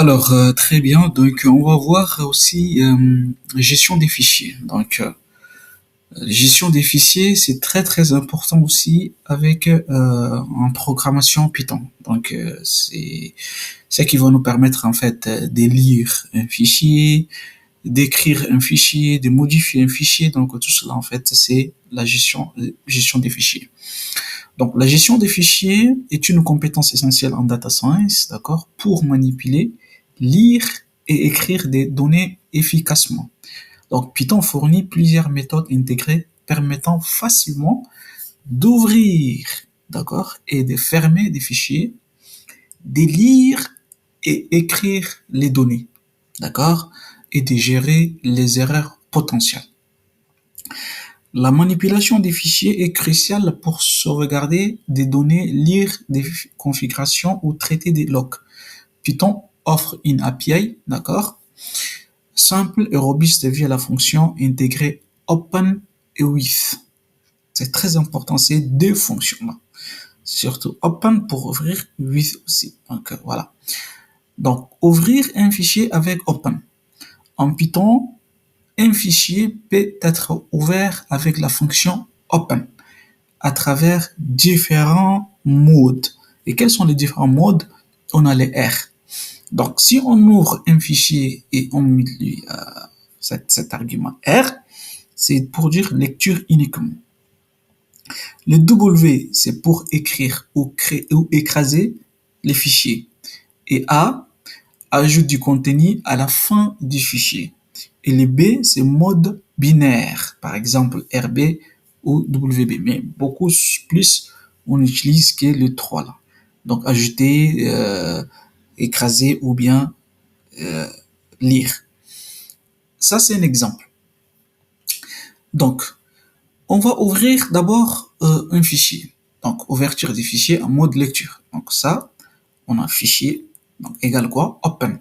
Alors, très bien. Donc, on va voir aussi gestion des fichiers. Donc, gestion des fichiers, c'est très très important aussi avec en programmation Python. Donc, c'est ça qui va nous permettre en fait de lire un fichier, d'écrire un fichier, de modifier un fichier. Donc, tout cela en fait, c'est la gestion des fichiers. Donc, la gestion des fichiers est une compétence essentielle en data science, d'accord, pour manipuler, lire et écrire des données efficacement. Donc, Python fournit plusieurs méthodes intégrées permettant facilement d'ouvrir, d'accord, et de fermer des fichiers, de lire et écrire les données, d'accord, et de gérer les erreurs potentielles. La manipulation des fichiers est cruciale pour sauvegarder des données, lire des configurations ou traiter des logs. Python offre une API, d'accord, simple et robuste via la fonction intégrée open et with. C'est très important ces deux fonctions-là. Surtout open pour ouvrir, with aussi. Donc voilà. Donc ouvrir un fichier avec open. En Python, un fichier peut être ouvert avec la fonction open à travers différents modes. Et quels sont les différents modes? On a les R. Donc, si on ouvre un fichier et on met lui cet argument R, c'est pour dire lecture uniquement. Le W, c'est pour écrire ou créer ou écraser les fichiers. Et A ajoute du contenu à la fin du fichier. Et le B, c'est mode binaire, par exemple RB ou WB. Mais beaucoup plus, on utilise que le 3 là. Donc ajouter, écraser ou bien lire. Ça, c'est un exemple. Donc, on va ouvrir d'abord un fichier. Donc, ouverture des fichiers en mode lecture. Donc ça, on a un fichier, donc égal quoi? Open.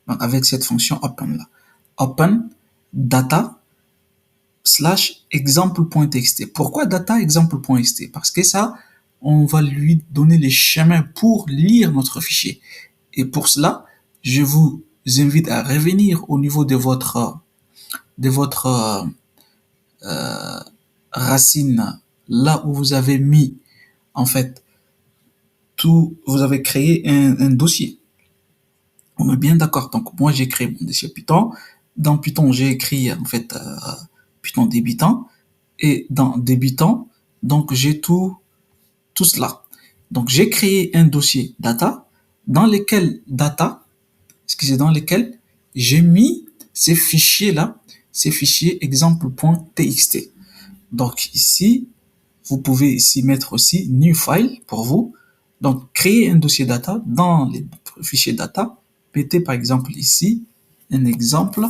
Donc avec cette fonction open là. Open data slash example.txt. Pourquoi data example.txt? Parce que ça, on va lui donner les chemins pour lire notre fichier. Et pour cela, je vous invite à revenir au niveau de votre racine, là où vous avez mis, en fait, tout, vous avez créé un dossier. On est bien d'accord. Donc, moi, j'ai créé mon dossier Python. Dans Python, j'ai écrit, en fait, Python débutant. Et dans débutant, donc, j'ai tout cela. Donc, j'ai créé un dossier data dans lequel dans lequel j'ai mis ces fichiers-là, ces fichiers exemple.txt. Donc, ici, vous pouvez ici mettre aussi new file pour vous. Donc, créer un dossier data dans les fichiers data. Mettez par exemple ici un exemple.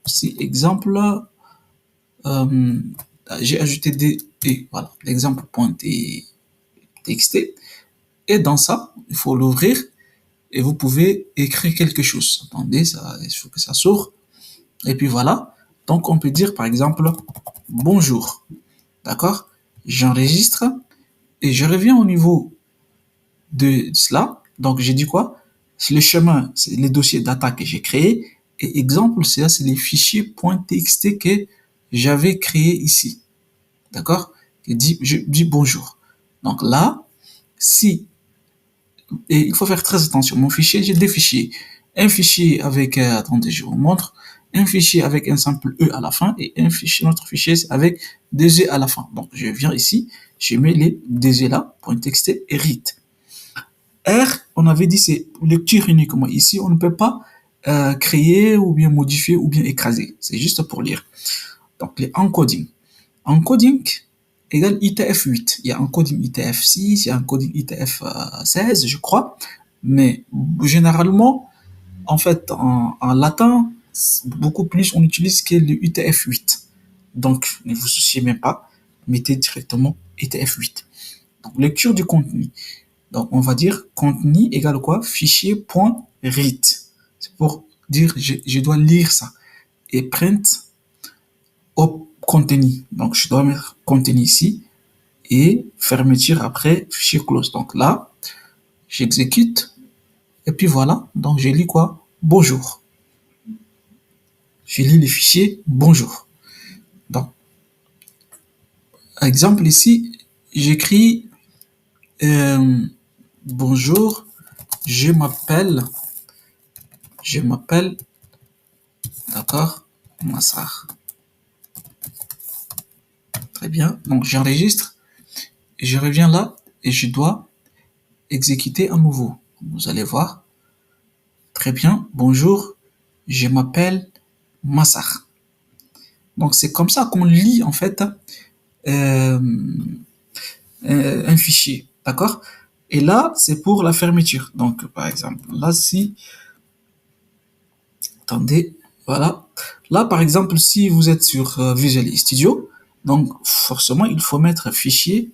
Si exemple, euh, j'ai ajouté voilà, l'exemple.txt. Et dans ça, il faut l'ouvrir et vous pouvez écrire quelque chose. Attendez, ça, il faut que ça s'ouvre. Et puis voilà. Donc, on peut dire par exemple bonjour. D'accord? J'enregistre et je reviens au niveau de cela. Donc, j'ai dit quoi? C'est le chemin, c'est les dossiers data que j'ai créés. Et exemple, c'est les fichiers .txt que j'avais créés ici. D'accord? Je dis bonjour. Donc là, si, et il faut faire très attention. Mon fichier, j'ai deux fichiers. Un fichier avec, attendez, je vous montre. Un fichier avec un simple E à la fin et notre fichier avec deux E à la fin. Donc, je viens ici, je mets les deux E là, .txt et read. R, on avait dit c'est lecture uniquement. Ici, on ne peut pas créer ou bien modifier ou bien écraser. C'est juste pour lire. Donc, les encoding. Encoding égale ITF8. Il y a encoding ITF6, il y a encoding ITF16, je crois. Mais généralement, en fait, en latin, beaucoup plus on utilise que le ITF8. Donc, ne vous souciez même pas, mettez directement ITF8. Donc, lecture du contenu. Donc, on va dire contenu égale quoi? Fichier.read. C'est pour dire je dois lire ça. Et print au contenu. Donc, je dois mettre contenu ici et fermeture après fichier close. Donc là, j'exécute Et puis voilà, donc je lis quoi? Bonjour. Je lis le fichier bonjour. Donc, exemple ici, j'écris euh, bonjour, je m'appelle, je m'appelle, d'accord, Massar. Très bien. Donc j'enregistre, et je reviens là et je dois exécuter à nouveau. Vous allez voir. Très bien. Bonjour, je m'appelle Massar. Donc c'est comme ça qu'on lit en fait euh, un fichier, d'accord? Et là, c'est pour la fermeture. Donc par exemple, là si, attendez, voilà. Là par exemple, si vous êtes sur Visual Studio, donc forcément il faut mettre fichier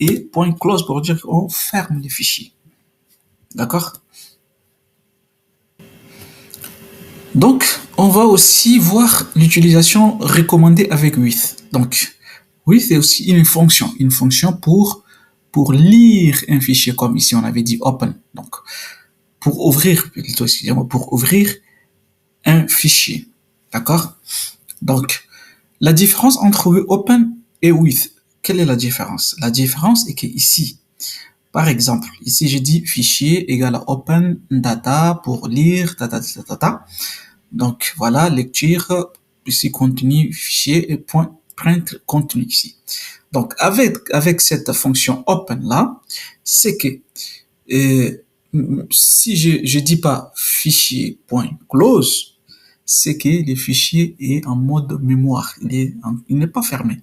et point close pour dire qu'on ferme les fichiers, d'accord? Donc, on va aussi voir l'utilisation recommandée avec with. Donc, with est aussi une fonction pour lire un fichier comme ici on avait dit open. Donc, pour ouvrir, plutôt, excusez-moi, pour ouvrir un fichier. D'accord? Donc, la différence entre open et with, quelle est la différence? La différence est que ici, par exemple, ici j'ai dit fichier égale à open data pour lire, donc voilà, lecture, ici contenu, fichier et point print contenu ici. Donc avec cette fonction open là, c'est que si je dis pas fichier point close, c'est que le fichier est en mode mémoire. Il n'est pas fermé.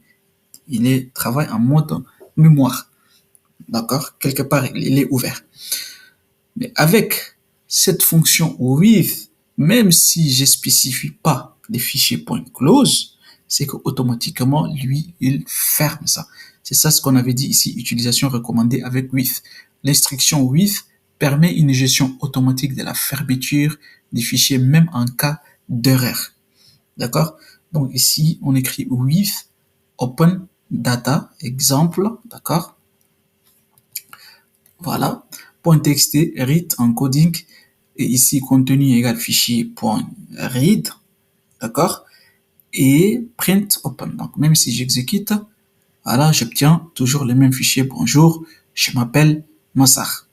Travaille en mode mémoire. D'accord? Quelque part, il est ouvert. Mais avec cette fonction with, même si je spécifie pas les fichiers point close, c'est qu'automatiquement, lui, il ferme ça. C'est ça ce qu'on avait dit ici, utilisation recommandée avec with. L'instruction with permet une gestion automatique de la fermeture des fichiers, même en cas d'erreur. D'accord? Donc ici, on écrit with open data, exemple, d'accord? Voilà. .txt, read, encoding, et ici contenu égale fichier .read, d'accord? Et print open. Donc même si j'exécute, voilà, j'obtiens toujours le même fichier. Bonjour, je m'appelle Massar.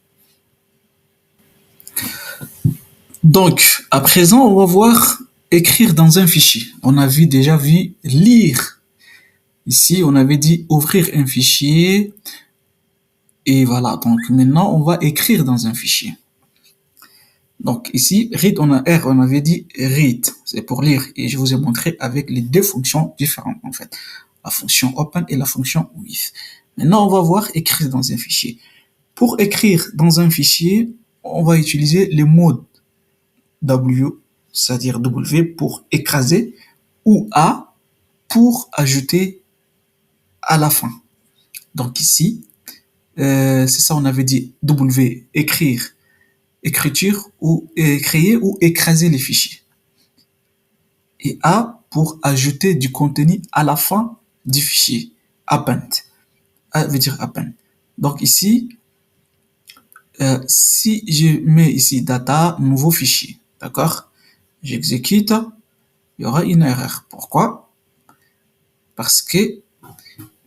Donc à présent, on va voir écrire dans un fichier. On a déjà vu lire. Ici, on avait dit ouvrir un fichier. Et voilà, donc maintenant, on va écrire dans un fichier. Donc ici, read, on avait dit read, c'est pour lire. Et je vous ai montré avec les deux fonctions différentes en fait. La fonction open et la fonction with. Maintenant, on va voir écrire dans un fichier. Pour écrire dans un fichier, on va utiliser le mode W, c'est-à-dire W pour écraser, ou A pour ajouter à la fin. Donc ici, c'est ça, on avait dit W, écrire, écriture, ou créer ou écraser les fichiers. Et A pour ajouter du contenu à la fin du fichier. Append. A veut dire append. Donc ici, si je mets ici data, nouveau fichier, d'accord? J'exécute, il y aura une erreur. Pourquoi? Parce que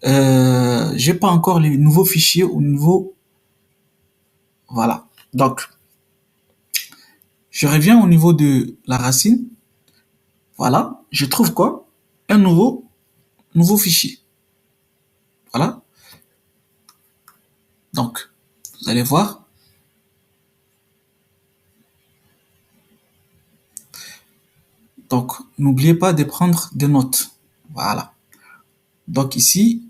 j'ai pas encore les nouveaux fichiers au niveau, voilà. Donc, je reviens au niveau de la racine. Voilà, je trouve quoi? Un nouveau fichier. Voilà. Donc, vous allez voir. Donc, n'oubliez pas de prendre des notes. Voilà. Donc ici,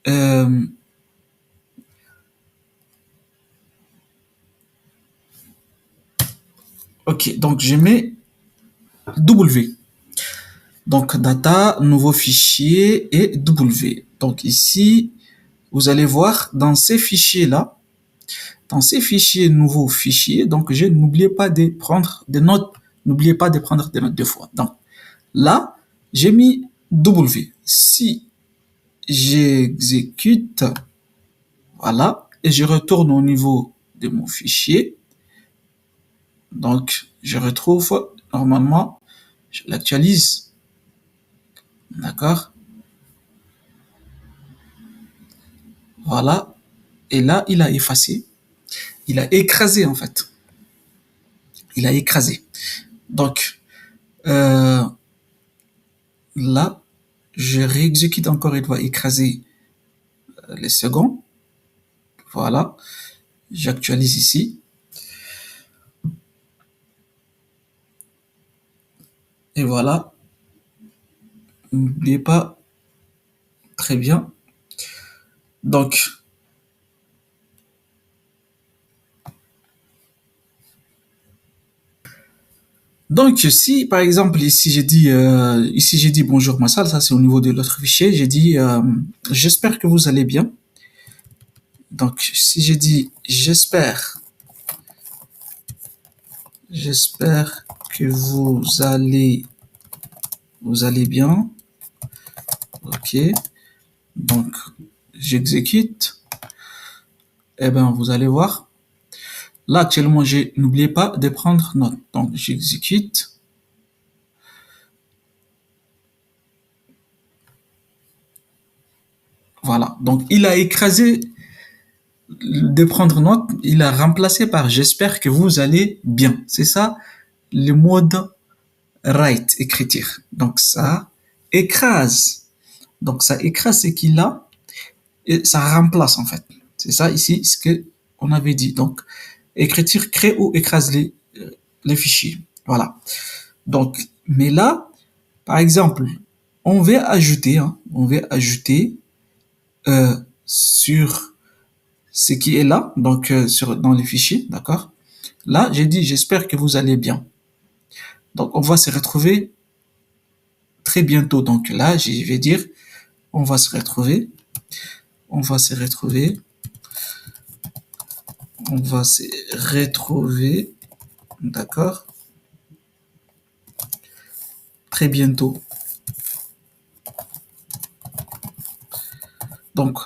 euh, ok, donc je mets W. Donc data, nouveau fichier et W. Donc ici, vous allez voir dans ces fichiers-là, dans ces fichiers, nouveaux fichiers, donc je n'oubliez pas de prendre des notes. N'oubliez pas de prendre des notes deux fois. Donc là, j'ai mis W. Si j'exécute, voilà, et je retourne au niveau de mon fichier, Donc, je retrouve normalement, je l'actualise, d'accord? Voilà. Et là, il a effacé, il a écrasé en fait. Il a écrasé. Donc, euh, là, je réexécute encore, il va écraser les secondes. Voilà. J'actualise ici. Et voilà. N'oubliez pas, très bien. Donc, donc si par exemple ici j'ai dit bonjour ma salle, ça c'est au niveau de l'autre fichier, j'ai dit j'espère que vous allez bien. Donc si j'ai dit j'espère que vous allez bien. OK. Donc j'exécute. Eh ben vous allez voir. Là actuellement j'ai n'oubliez pas de prendre note. Donc j'exécute. Voilà. Donc il a écrasé de prendre note, il a remplacé par j'espère que vous allez bien. C'est ça le mode write, écriture. Donc ça écrase. Donc ça écrase ce qu'il a et ça remplace en fait. C'est ça ici ce que on avait dit. Donc écriture crée ou écrase les fichiers. Voilà. Donc, mais là, par exemple, on va ajouter sur ce qui est là, donc dans les fichiers, d'accord. Là, j'ai dit j'espère que vous allez bien. Donc on va se retrouver très bientôt. Donc là, je vais dire on va se retrouver, on va se retrouver, on va se retrouver, d'accord, très bientôt. Donc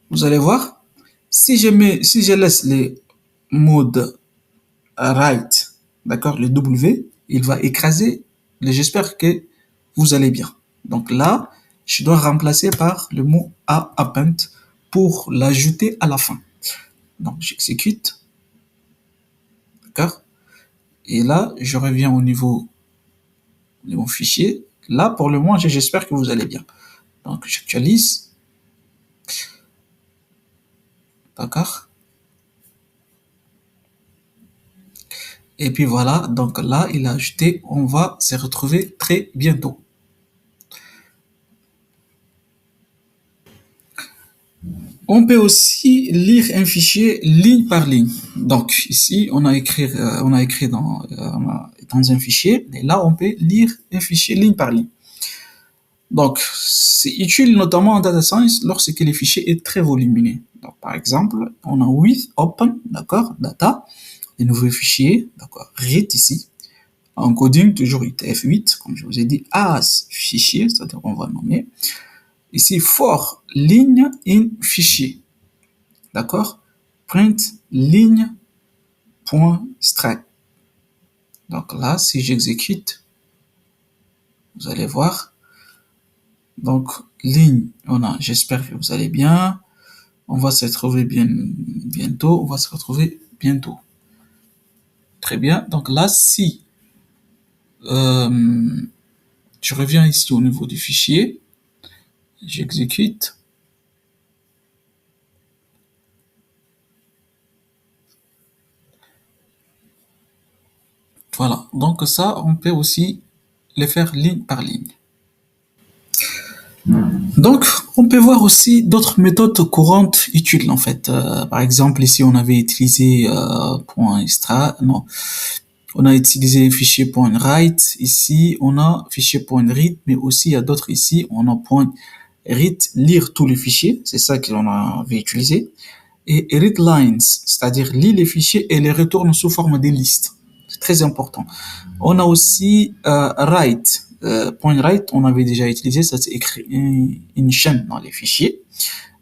vous allez voir, si je laisse les modes write, d'accord, le W, il va écraser le j'espère que vous allez bien. Donc là, je dois remplacer par le mot a append pour l'ajouter à la fin. Donc j'exécute, d'accord. Et là, je reviens au niveau de mon fichier. Là, pour le moment, j'espère que vous allez bien. Donc j'actualise, d'accord. Et puis voilà, donc là, il a ajouté, on va se retrouver très bientôt. On peut aussi lire un fichier ligne par ligne. Donc ici, on a écrit dans un fichier, et là, on peut lire un fichier ligne par ligne. Donc, c'est utile notamment en data science lorsque le fichier est très volumineux. Donc, par exemple, on a with open, d'accord, data, les nouveaux fichiers, d'accord, read ici, encoding toujours UTF-8, comme je vous ai dit, as fichier, c'est-à-dire qu'on va nommer. Ici, for ligne in fichier, d'accord, print ligne point extract. Donc là, si j'exécute, vous allez voir. Donc, ligne, on a, j'espère que vous allez bien. On va se retrouver bientôt. On va se retrouver bientôt. Très bien. Donc là, si euh, je reviens ici au niveau du fichier, j'exécute. Voilà. Donc ça, on peut aussi le faire ligne par ligne. Donc, on peut voir aussi d'autres méthodes courantes utiles en fait. Par exemple, ici, on avait utilisé point extra, non, on a utilisé fichier .write. Ici, on a fichier .read, mais aussi il y a d'autres ici. On a .read, lire tous les fichiers. C'est ça que l'on avait utilisé. Et read lines, c'est-à-dire lire les fichiers et les retourne sous forme de listes. C'est très important. On a aussi write. .write, on avait déjà utilisé, ça c'est écrit une chaîne dans les fichiers.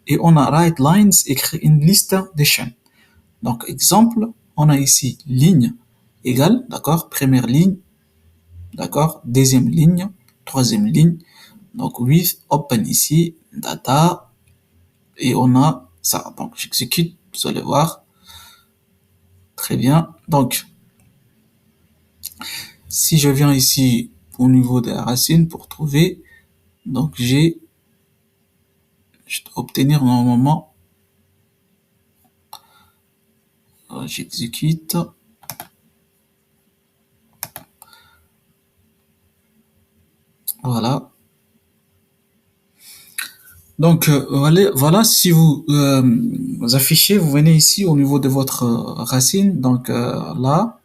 Et on a write lines, écrit une liste de chaînes. Donc, exemple, on a ici ligne égale, d'accord, première ligne, d'accord, deuxième ligne, troisième ligne, donc with, open ici, data, et on a ça. Donc j'exécute, vous allez voir, très bien. Donc si je viens ici au niveau de la racine pour trouver, donc je dois obtenir normalement, j'exécute, voilà. Donc voilà, si vous affichez, vous venez ici au niveau de votre racine, donc là,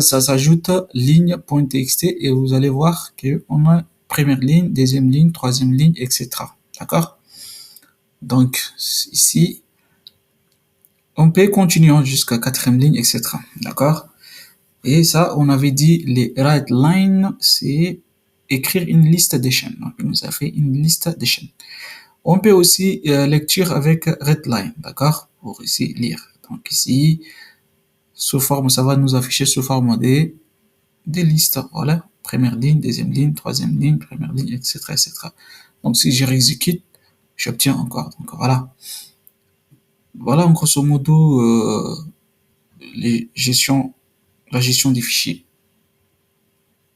ça s'ajoute ligne.txt et vous allez voir que on a première ligne, deuxième ligne, troisième ligne, etc. D'accord? Donc ici, on peut continuer jusqu'à quatrième ligne, etc. D'accord? Et ça, on avait dit les write line, c'est écrire une liste des chaînes. Donc, il nous a fait une liste des chaînes. On peut aussi lecture avec readline, d'accord? Pour ici lire. Donc ici, sous forme, ça va nous afficher sous forme des listes. Voilà. Première ligne, deuxième ligne, troisième ligne, première ligne, etc., etc. Donc si je réexécute, j'obtiens encore. Donc voilà. Voilà en grosso modo les gestions, la gestion des fichiers.